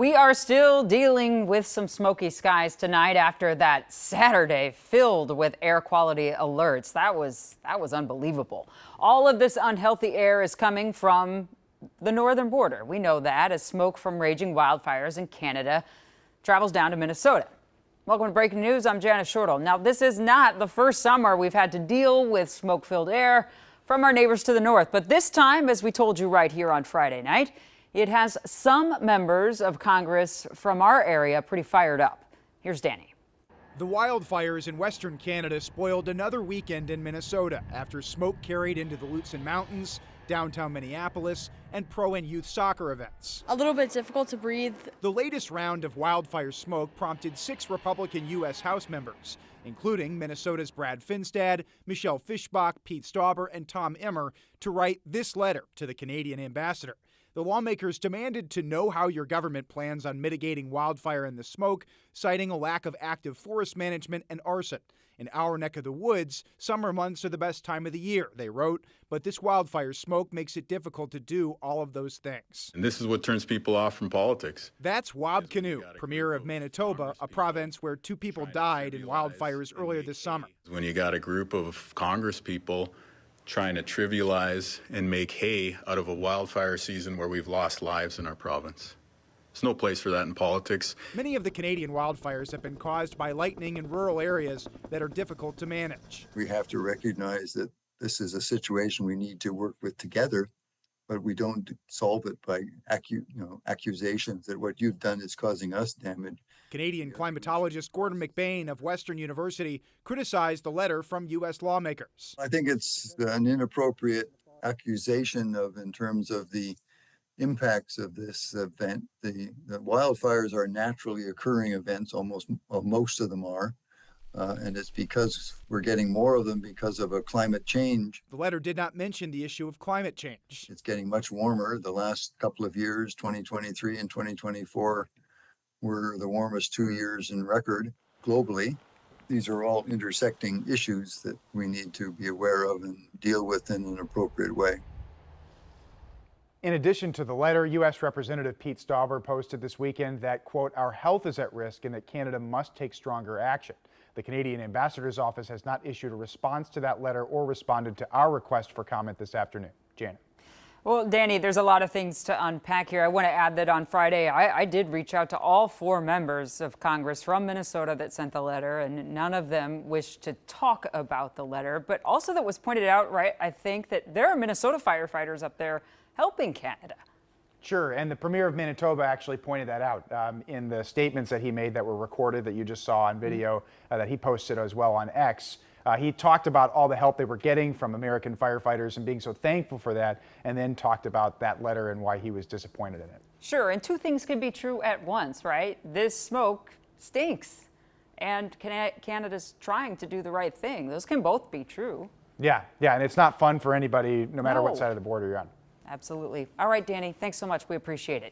We are still dealing with some smoky skies tonight after that Saturday filled with air quality alerts. That was unbelievable. All of this unhealthy air is coming from the northern border. We know that as smoke from raging wildfires in Canada travels down to Minnesota. Welcome to Breaking News. I'm Janice Shortle. Now, this is not the first summer we've had to deal with smoke-filled air from our neighbors to the north. But this time, as we told you right here on Friday night, it has some members of Congress from our area pretty fired up. Here's Danny. The wildfires in western Canada spoiled another weekend in Minnesota after smoke carried into the Lutsen Mountains, downtown Minneapolis, and pro and youth soccer events. A little bit difficult to breathe. The latest round of wildfire smoke prompted 6 Republican U.S. House members, including Minnesota's Brad Finstad, Michelle Fischbach, Pete Stauber, and Tom Emmer, to write this letter to the Canadian ambassador. The lawmakers demanded to know how your government plans on mitigating wildfire and the smoke, citing a lack of active forest management and arson. In our neck of the woods, summer months are the best time of the year, they wrote, but this wildfire smoke makes it difficult to do all of those things. And this is what turns people off from politics. That's Wab Kinew, premier of Manitoba, a province where 2 people died in wildfires earlier this summer. When you got a group of Congress people trying to trivialize and make hay out of a wildfire season where we've lost lives in our province. There's no place for that in politics. Many of the Canadian wildfires have been caused by lightning in rural areas that are difficult to manage. We have to recognize that this is a situation we need to work with together, but we don't solve it by accusations that what you've done is causing us damage. Canadian climatologist Gordon McBain of Western University criticized the letter from U.S. lawmakers. I think it's an inappropriate accusation in terms of the impacts of this event. The wildfires are naturally occurring events, most of them are. And it's because we're getting more of them because of a climate change. The letter did not mention the issue of climate change. It's getting much warmer. The last couple of years, 2023 and 2024, were the warmest 2 years in record globally. These are all intersecting issues that we need to be aware of and deal with in an appropriate way. In addition to the letter, U.S. Representative Pete Stauber posted this weekend that, quote, our health is at risk and that Canada must take stronger action. The Canadian ambassador's office has not issued a response to that letter or responded to our request for comment this afternoon. Janet. Well, Danny, there's a lot of things to unpack here. I want to add that on Friday, I did reach out to all 4 members of Congress from Minnesota that sent the letter, and none of them wished to talk about the letter. But also that was pointed out, right, I think that there are Minnesota firefighters up there helping Canada. Sure, and the premier of Manitoba actually pointed that out in the statements that he made that were recorded that you just saw on video that he posted as well on X. He talked about all the help they were getting from American firefighters and being so thankful for that, and then talked about that letter and why he was disappointed in it. Sure, and 2 things can be true at once, right? This smoke stinks, and Canada's trying to do the right thing. Those can both be true. Yeah, and it's not fun for anybody, no matter what side of the border you're on. Absolutely. All right, Danny, thanks so much. We appreciate it.